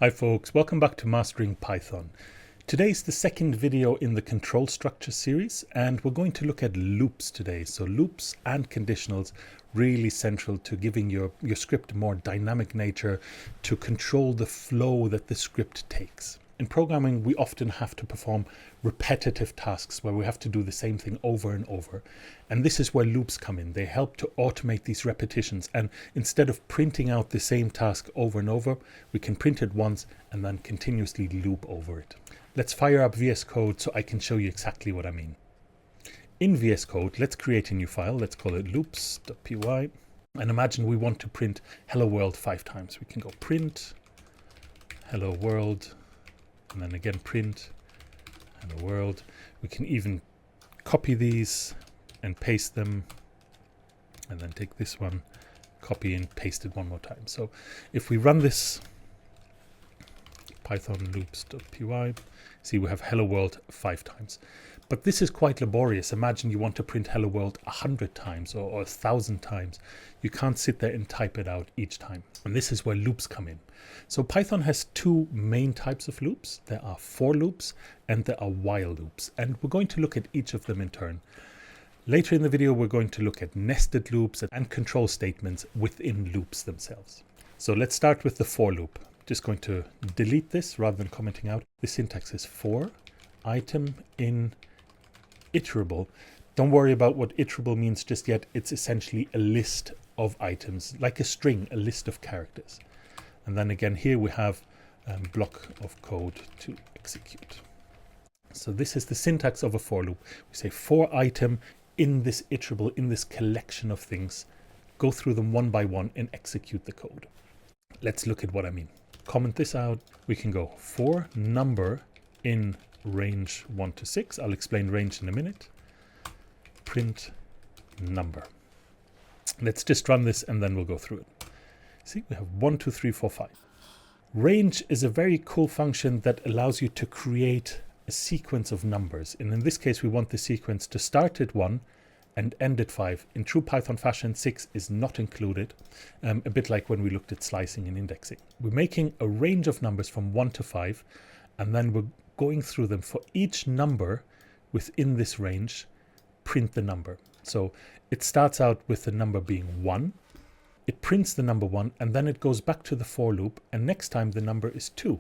Hi folks, welcome back to Mastering Python. Today's the second video in the control structure series, and we're going to look at loops today. So loops and conditionals, really central to giving your script a more dynamic nature to control the flow that the script takes. In programming, we often have to perform repetitive tasks where we have to do the same thing over and over. And this is where loops come in. They help to automate these repetitions. And instead of printing out the same task over and over, we can print it once and then continuously loop over it. Let's fire up VS Code so I can show you exactly what I mean. In VS Code, let's create a new file. Let's call it loops.py. And imagine we want to print hello world 5 times. We can go print hello world. And then again print hello world. We can even copy these and paste them, and then take this one, copy and paste it one more time. So if we run this python loops.py, see we have hello world 5 times. But this is quite laborious. Imagine you want to print hello world 100 times or 1,000 times. You can't sit there and type it out each time. And this is where loops come in. So Python has two main types of loops. There are for loops and there are while loops. And we're going to look at each of them in turn. Later in the video, we're going to look at nested loops and control statements within loops themselves. So let's start with the for loop. Just going to delete this rather than commenting out. The syntax is for item in iterable. Don't worry about what iterable means just yet. It's essentially a list of items, like a string, a list of characters. And then again, here we have a block of code to execute. So this is the syntax of a for loop. We say for item in this iterable, in this collection of things, go through them one by one and execute the code. Let's look at what I mean. Comment this out. We can go for number in range 1 to 6. I'll explain range in a minute. Print number. Let's just run this and then we'll go through it. See, we have 1, 2, 3, 4, 5. Range is a very cool function that allows you to create a sequence of numbers. And in this case, we want the sequence to start at 1 and end at 5. In true Python fashion, 6 is not included, a bit like when we looked at slicing and indexing. We're making a range of numbers from 1 to 5, and then we're going through them. For each number within this range, print the number. So it starts out with the number being 1. It prints the number 1, and then it goes back to the for loop, and next time the number is 2.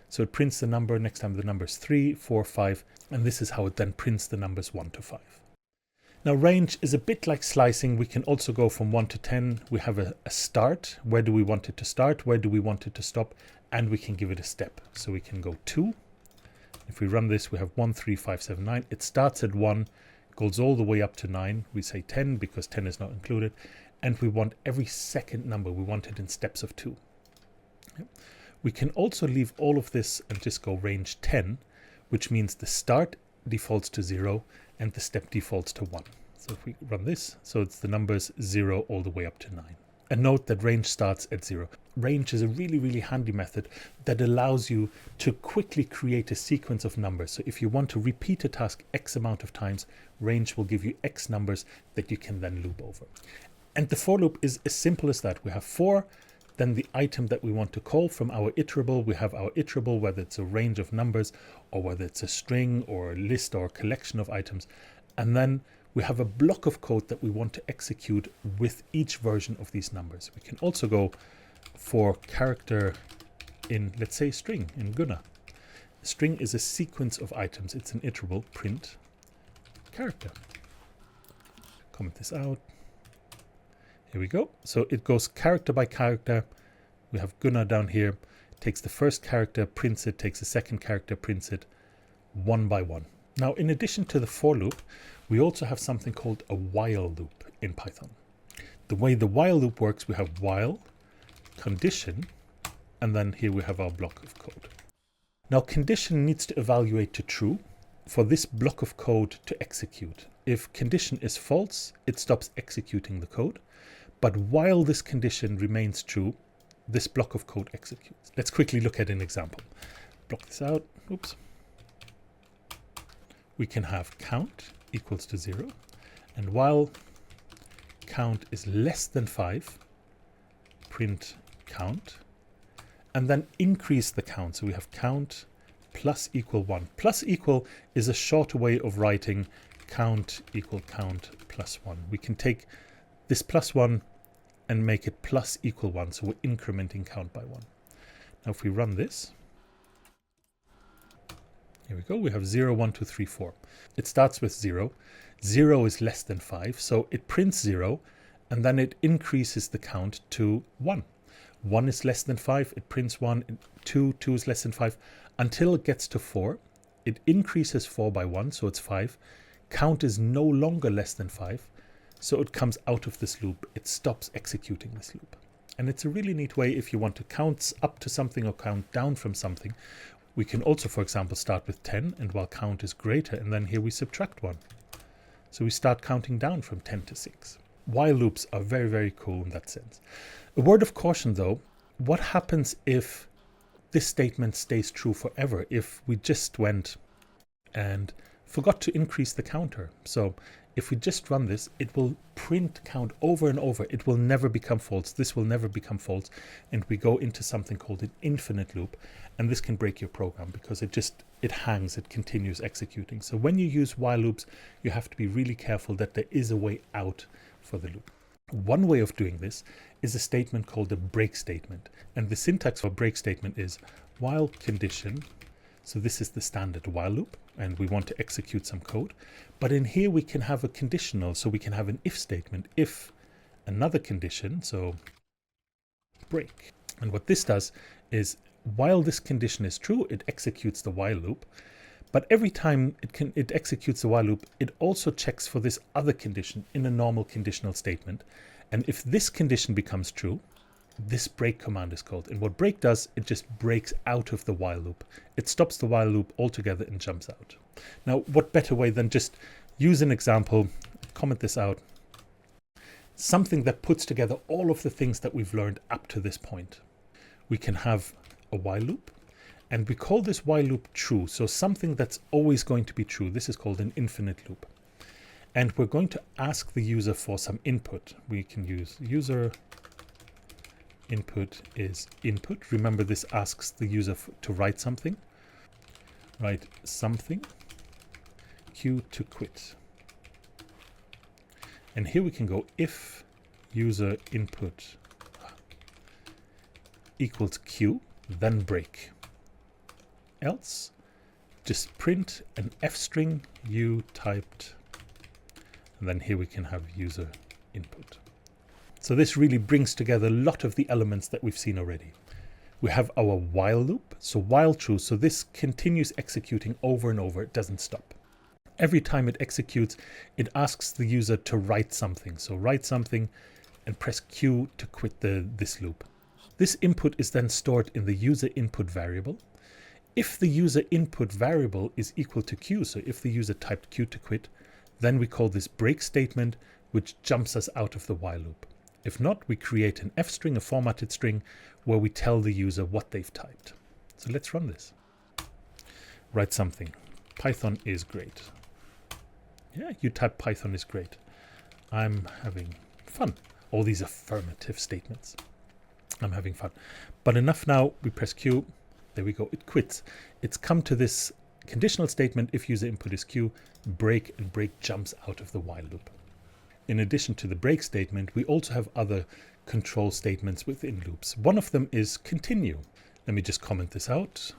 So it prints the number, next time the number is 3, 4, 5, and this is how it then prints the numbers 1 to 5. Now range is a bit like slicing. We can also go from 1 to 10. We have a start. Where do we want it to start? Where do we want it to stop? And we can give it a step. So we can go 2. If we run this, we have 1, 3, 5, 7, 9. It starts at 1, goes all the way up to 9. We say 10 because 10 is not included. And we want every second number. We want it in steps of 2. Yep. We can also leave all of this and just go range 10, which means the start defaults to 0 and the step defaults to 1. So if we run this, so it's the numbers 0 all the way up to 9. And note that range starts at 0. Range is a really, really handy method that allows you to quickly create a sequence of numbers. So if you want to repeat a task X amount of times, range will give you X numbers that you can then loop over. And the for loop is as simple as that. We have for, then the item that we want to call from our iterable. We have our iterable, whether it's a range of numbers or whether it's a string or a list or a collection of items. And then we have a block of code that we want to execute with each version of these numbers. We can also go for character in, let's say, string in Gunnar. String is a sequence of items. It's an iterable. Print character. Comment this out. Here we go. So it goes character by character. We have Gunnar down here. Takes the first character, prints it, takes the second character, prints it, one by one. Now, in addition to the for loop, we also have something called a while loop in Python. The way the while loop works, we have while, condition, and then here we have our block of code. Now, condition needs to evaluate to true for this block of code to execute. If condition is false, it stops executing the code. But while this condition remains true, this block of code executes. Let's quickly look at an example. Block this out. Oops. We can have count equals to 0. And while count is less than 5, print count. and then increase the count. So we have count plus equal 1. Plus equal is a shorter way of writing count equal count plus 1. We can take this plus 1 and make it plus equal 1. So we're incrementing count by 1. Now if we run this, here we go, we have 0, 1, 2, 3, 4. It starts with 0. 0 is less than 5, so it prints 0, and then it increases the count to 1. 1 is less than 5, it prints 1, 2 is less than 5, until it gets to 4. It increases 4 by 1, so it's 5. Count is no longer less than 5, so it comes out of this loop. It stops executing this loop. And it's a really neat way if you want to count up to something or count down from something. We can also, for example, start with 10, and while count is greater, and then here we subtract 1. So we start counting down from 10 to 6. While loops are very, very cool in that sense. A word of caution though, what happens if this statement stays true forever? If we just went and forgot to increase the counter. So if we just run this, it will print count over and over. It will never become false. This will never become false. And we go into something called an infinite loop. And this can break your program because it hangs, it continues executing. So when you use while loops, you have to be really careful that there is a way out for the loop. One way of doing this is a statement called a break statement. And the syntax for break statement is while condition. So this is the standard while loop, and we want to execute some code. But in here we can have a conditional, so we can have an if statement, if another condition, so break. And what this does is while this condition is true, it executes the while loop. But every time it executes the while loop, it also checks for this other condition in a normal conditional statement. And if this condition becomes true, this break command is called. And what break does, it just breaks out of the while loop. It stops the while loop altogether and jumps out. Now, what better way than just use an example, comment this out, something that puts together all of the things that we've learned up to this point. We can have a while loop, and we call this while loop true. So something that's always going to be true. This is called an infinite loop. And we're going to ask the user for some input. We can use user input is input. Remember, this asks the user to write something. Write something. Q to quit. And here we can go if user input equals Q, then break. Else, just print an F string you typed. And then here we can have user input. So this really brings together a lot of the elements that we've seen already. We have our while loop, so while true, so this continues executing over and over, it doesn't stop. Every time it executes, it asks the user to write something. So write something and press Q to quit this loop. This input is then stored in the user input variable. If the user input variable is equal to Q, so if the user typed Q to quit, then we call this break statement, which jumps us out of the while loop. If not, we create an F string, a formatted string, where we tell the user what they've typed. So let's run this. Write something. Python is great. Yeah, you type Python is great. I'm having fun. All these affirmative statements. I'm having fun. But enough now. We press Q. There we go. It quits. It's come to this conditional statement. If user input is Q, break, and break jumps out of the while loop. In addition to the break statement, we also have other control statements within loops. One of them is continue. Let me just comment this out.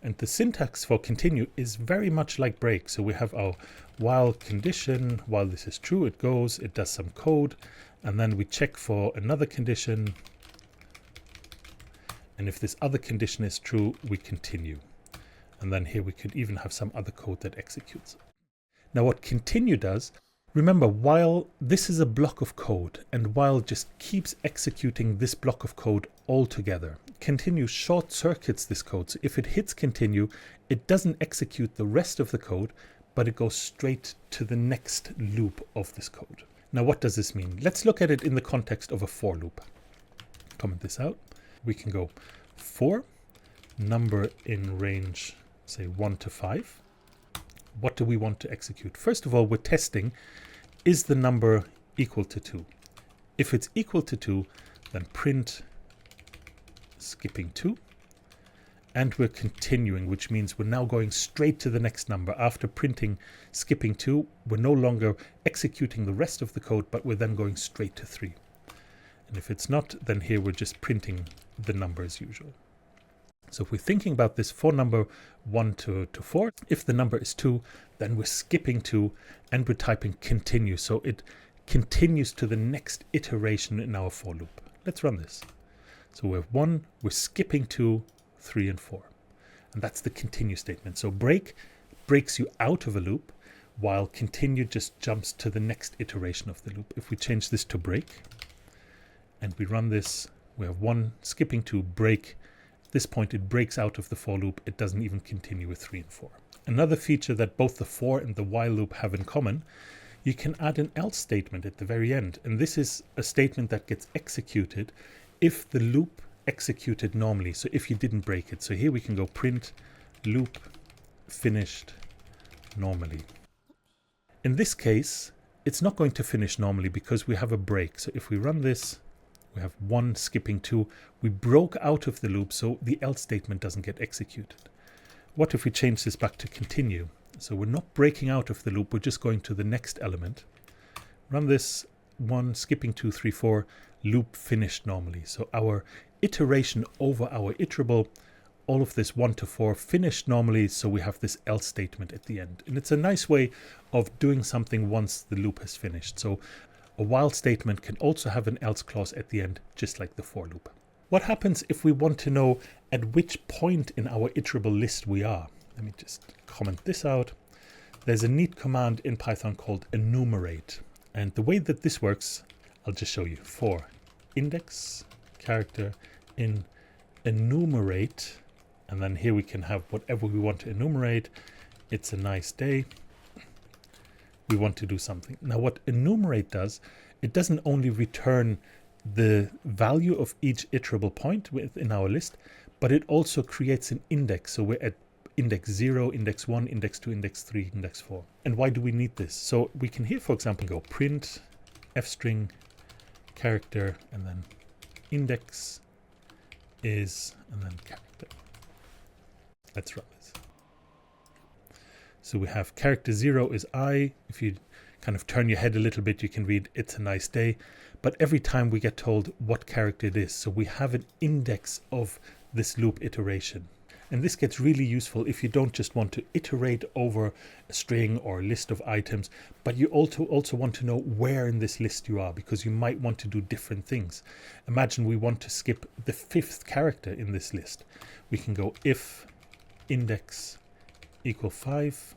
And the syntax for continue is very much like break. So we have our while condition. While this is true, it goes, it does some code, and then we check for another condition. And if this other condition is true, we continue. And then here we could even have some other code that executes. Now what continue does, remember, while this is a block of code, and while just keeps executing this block of code altogether. Continue short circuits this code. So if it hits continue, it doesn't execute the rest of the code, but it goes straight to the next loop of this code. Now, what does this mean? Let's look at it in the context of a for loop. Comment this out. We can go for number in range, say 1 to 5. What do we want to execute? First of all, we're testing, is the number equal to 2? If it's equal to 2, then print skipping 2, and we're continuing, which means we're now going straight to the next number. After printing skipping 2, we're no longer executing the rest of the code, but we're then going straight to 3. And if it's not, then here we're just printing the number as usual. So if we're thinking about this for number 1 to 4, if the number is 2, then we're skipping 2 and we're typing continue. So it continues to the next iteration in our for loop. Let's run this. So we have 1, we're skipping 2, 3 and 4. And that's the continue statement. So break breaks you out of a loop, while continue just jumps to the next iteration of the loop. If we change this to break and we run this, we have 1, skipping 2, break. At this point it breaks out of the for loop. It doesn't even continue with 3 and 4. Another feature that both the for and the while loop have in common, you can add an else statement at the very end. And this is a statement that gets executed if the loop executed normally. So if you didn't break it. So here we can go print loop finished normally. In this case, it's not going to finish normally because we have a break. So if we run this, we have 1, skipping 2. We broke out of the loop, so the else statement doesn't get executed. What if we change this back to continue? So we're not breaking out of the loop, we're just going to the next element. Run this, 1, skipping 2, 3, 4, loop finished normally. So our iteration over our iterable, all of this 1 to 4 finished normally, so we have this else statement at the end. And it's a nice way of doing something once the loop has finished. So a while statement can also have an else clause at the end, just like the for loop. What happens if we want to know at which point in our iterable list we are? Let me just comment this out. There's a neat command in Python called enumerate. And the way that this works, I'll just show you. For index character in enumerate, and then here we can have whatever we want to enumerate. It's a nice day. We want to do something. Now what enumerate does, it doesn't only return the value of each iterable point within our list, but it also creates an index. So we're at index 0, index 1, index 2, index 3, index 4. And why do we need this? So we can here, for example, go print fstring character and then index is and then character. Let's run this. So we have character 0 is I. If you kind of turn your head a little bit, you can read it's a nice day. But every time we get told what character it is. So we have an index of this loop iteration. And this gets really useful if you don't just want to iterate over a string or a list of items, but you also want to know where in this list you are, because you might want to do different things. Imagine we want to skip the 5th character in this list. We can go if index equal 5,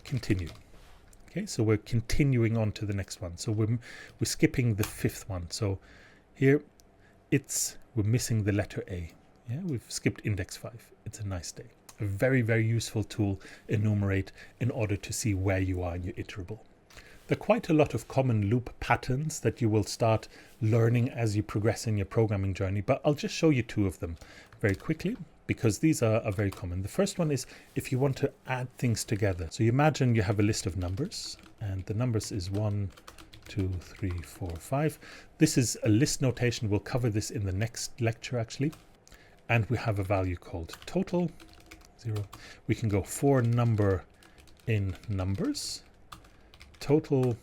continue. Okay, so we're continuing on to the next one. So we're skipping the 5th one. So here we're missing the letter A. Yeah, we've skipped index 5. It's a nice day. A very, very useful tool, enumerate, in order to see where you are in your iterable. There are quite a lot of common loop patterns that you will start learning as you progress in your programming journey, but I'll just show you 2 of them very quickly, because these are very common. The first one is if you want to add things together. So you imagine you have a list of numbers, and the numbers is 1, 2, 3, 4, 5. This is a list notation. We'll cover this in the next lecture, actually. And we have a value called total, 0. We can go for number in numbers, total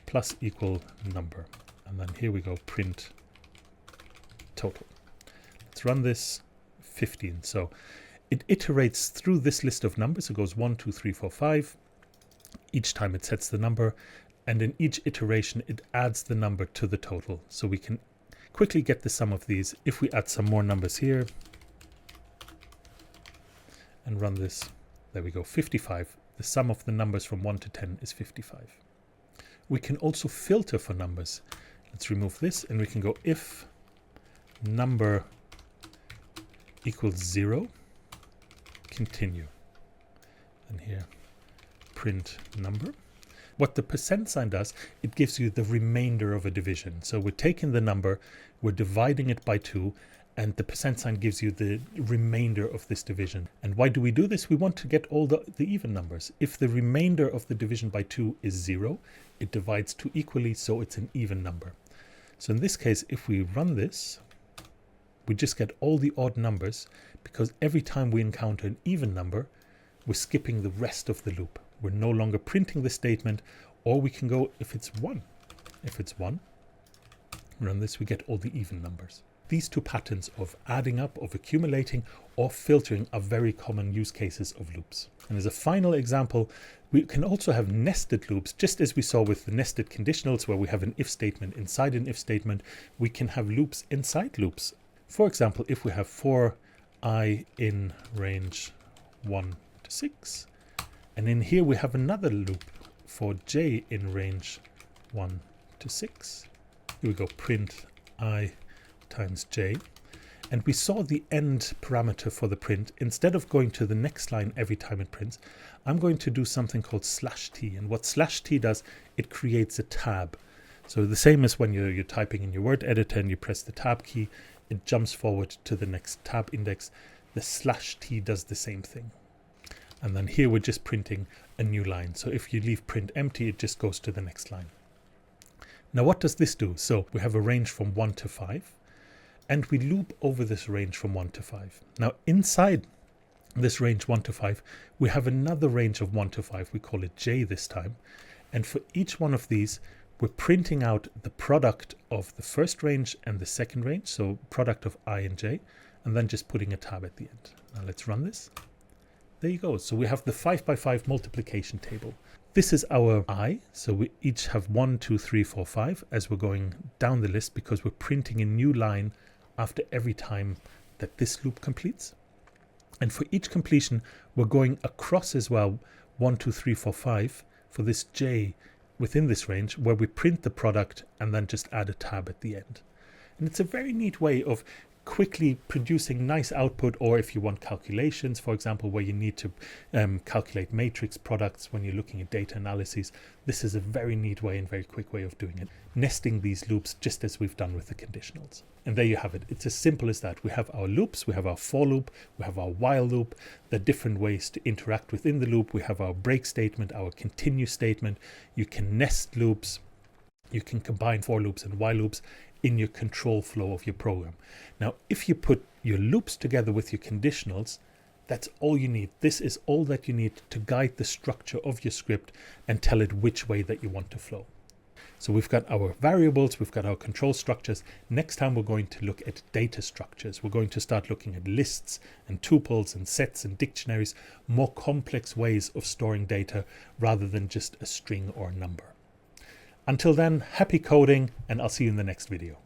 plus equal number. And then here we go, print total. Let's run this, 15. So it iterates through this list of numbers. It goes 1, 2, 3, 4, 5. Each time it sets the number. And in each iteration, it adds the number to the total. So we can quickly get the sum of these. If we add some more numbers here and run this, there we go, 55. The sum of the numbers from 1 to 10 is 55. We can also filter for numbers. Let's remove this, and we can go if number equals 0, continue. And here, print number. What the percent sign does, it gives you the remainder of a division. So we're taking the number, we're dividing it by 2, and the percent sign gives you the remainder of this division. And why do we do this? We want to get all the even numbers. If the remainder of the division by 2 is 0, it divides 2 equally, so it's an even number. So in this case, if we run this, we just get all the odd numbers, because every time we encounter an even number, we're skipping the rest of the loop. We're no longer printing the statement, or we can go if it's 1. If it's 1, run this, we get all the even numbers. These two patterns of adding up, of accumulating, or filtering are very common use cases of loops. And as a final example, we can also have nested loops, just as we saw with the nested conditionals, where we have an if statement inside an if statement. We can have loops inside loops. For example, if we have for I in range 1 to 6, and in here we have another loop for j in range 1 to 6. Here we go, print I times j, and we saw the end parameter for the print. Instead of going to the next line every time it prints, I'm going to do something called /t, and what /t does, it creates a tab. So the same as when you're typing in your word editor and you press the tab key, it jumps forward to the next tab index. The /t does the same thing. And then here we're just printing a new line. So if you leave print empty, it just goes to the next line. Now what does this do? So we have a range from 1 to 5, and we loop over this range from 1 to 5. Now inside this range 1 to 5, we have another range of 1 to 5. We call it j this time. And for each one of these, we're printing out the product of the first range and the second range, so product of I and j, and then just putting a tab at the end. Now let's run this. There you go. So we have the 5 by 5 multiplication table. This is our I, so we each have 1, 2, 3, 4, 5 as we're going down the list, because we're printing a new line after every time that this loop completes. And for each completion, we're going across as well, 1, 2, 3, 4, 5 for this j within this range, where we print the product and then just add a tab at the end. And it's a very neat way of quickly producing nice output, or if you want calculations, for example, where you need to calculate matrix products when you're looking at data analyses. This is a very neat way and very quick way of doing it, nesting these loops just as we've done with the conditionals. And there you have it. It's as simple as that. We have our loops, we have our for loop, we have our while loop, the different ways to interact within the loop. We have our break statement, our continue statement. You can nest loops, you can combine for loops and while loops in your control flow of your program. Now, if you put your loops together with your conditionals, that's all you need. This is all that you need to guide the structure of your script and tell it which way that you want to flow. So we've got our variables, we've got our control structures. Next time we're going to look at data structures. We're going to start looking at lists and tuples and sets and dictionaries, more complex ways of storing data rather than just a string or a number. Until then, happy coding, and I'll see you in the next video.